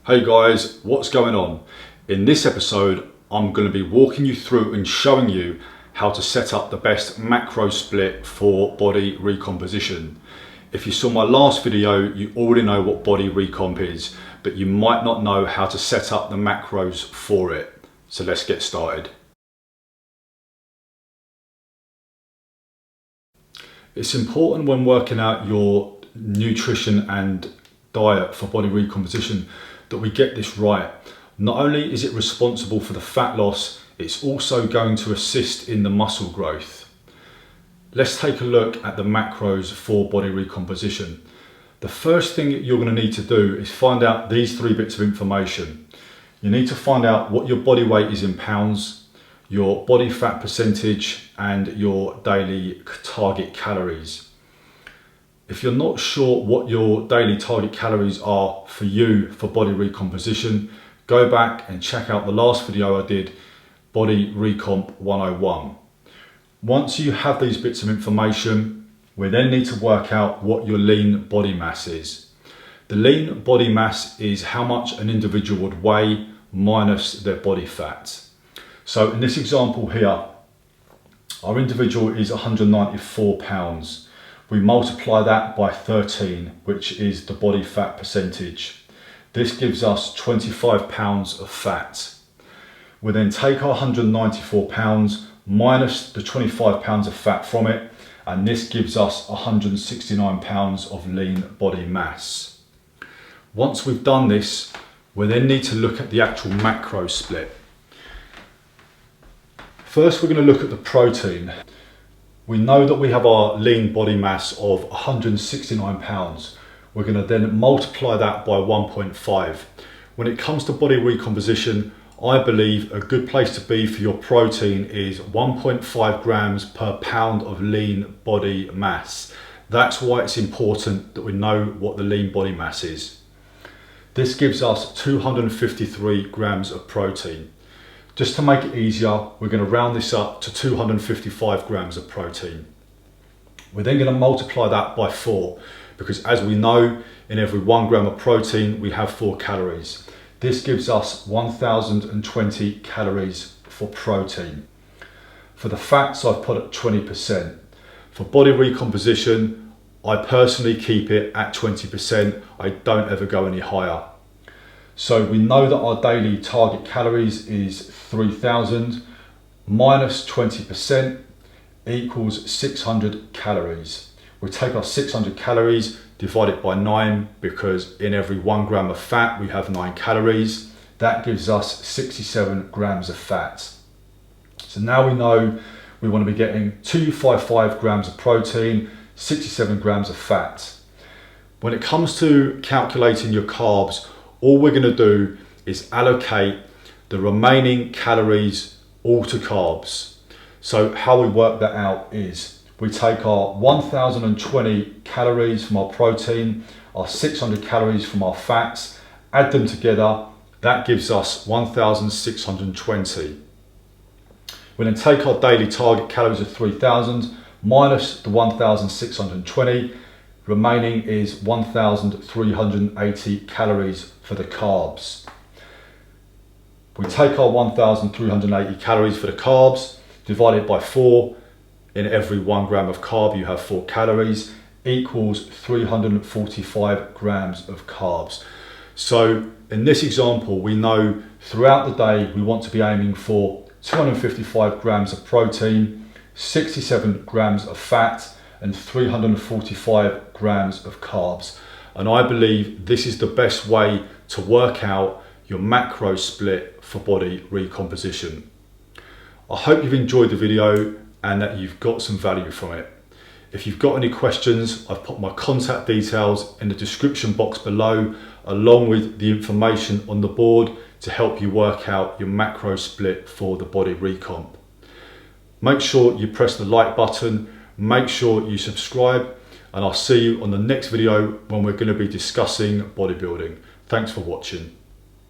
Hey guys, what's going on? In this episode, I'm going to be walking you through and showing you how to set up the best macro split for body recomposition. If you saw my last video, you already know what body recomp is, but you might not know how to set up the macros for it. So let's get started. It's important when working out your nutrition and diet for body recomposition that we get this right. Not only is it responsible for the fat loss, it's also going to assist in the muscle growth. Let's take a look at the macros for body recomposition. The first thing you're going to need to do is find out these three bits of information. You need to find out what your body weight is in pounds, your body fat percentage, and your daily target calories. If you're not sure what your daily target calories are for you for body recomposition, go back and check out the last video I did, Body Recomp 101. Once you have these bits of information, we then need to work out what your lean body mass is. The lean body mass is how much an individual would weigh minus their body fat. So in this example here, our individual is 194 pounds. We multiply that by 13, which is the body fat percentage. This gives us 25 pounds of fat. We then take our 194 pounds minus the 25 pounds of fat from it, and this gives us 169 pounds of lean body mass. Once we've done this, we then need to look at the actual macro split. First, we're going to look at the protein. We know that we have our lean body mass of 169 pounds. We're going to then multiply that by 1.5. When it comes to body recomposition, I believe a good place to be for your protein is 1.5 grams per pound of lean body mass. That's why it's important that we know what the lean body mass is. This gives us 253 grams of protein. Just to make it easier, we're going to round this up to 255 grams of protein. We're then going to multiply that by 4, because as we know, in every 1 gram of protein, we have 4 calories. This gives us 1,020 calories for protein. For the fats, I've put at 20%. For body recomposition, I personally keep it at 20%. I don't ever go any higher. So we know that our daily target calories is 3,000 minus 20% equals 600 calories. We take our 600 calories, divide it by 9, because in every 1 gram of fat we have 9 calories. That gives us 67 grams of fat. So now we know we want to be getting 255 grams of protein, 67 grams of fat. When it comes to calculating your carbs, all we're going to do is allocate the remaining calories all to carbs. So how we work that out is we take our 1,020 calories from our protein, our 600 calories from our fats, add them together, that gives us 1,620. We then take our daily target calories of 3,000 minus the 1,620, remaining is 1,380 calories for the carbs. We take our 1,380 calories for the carbs, divide it by 4. In every 1 gram of carb, you have 4 calories, equals 345 grams of carbs. So in this example, we know throughout the day, we want to be aiming for 255 grams of protein, 67 grams of fat, and 345 grams of carbs. And I believe this is the best way to work out your macro split for body recomposition. I hope you've enjoyed the video and that you've got some value from it. If you've got any questions, I've put my contact details in the description box below, along with the information on the board to help you work out your macro split for the body recomp. Make sure you press the like button, make sure you subscribe, and I'll see you on the next video when we're going to be discussing bodybuilding. Thanks for watching.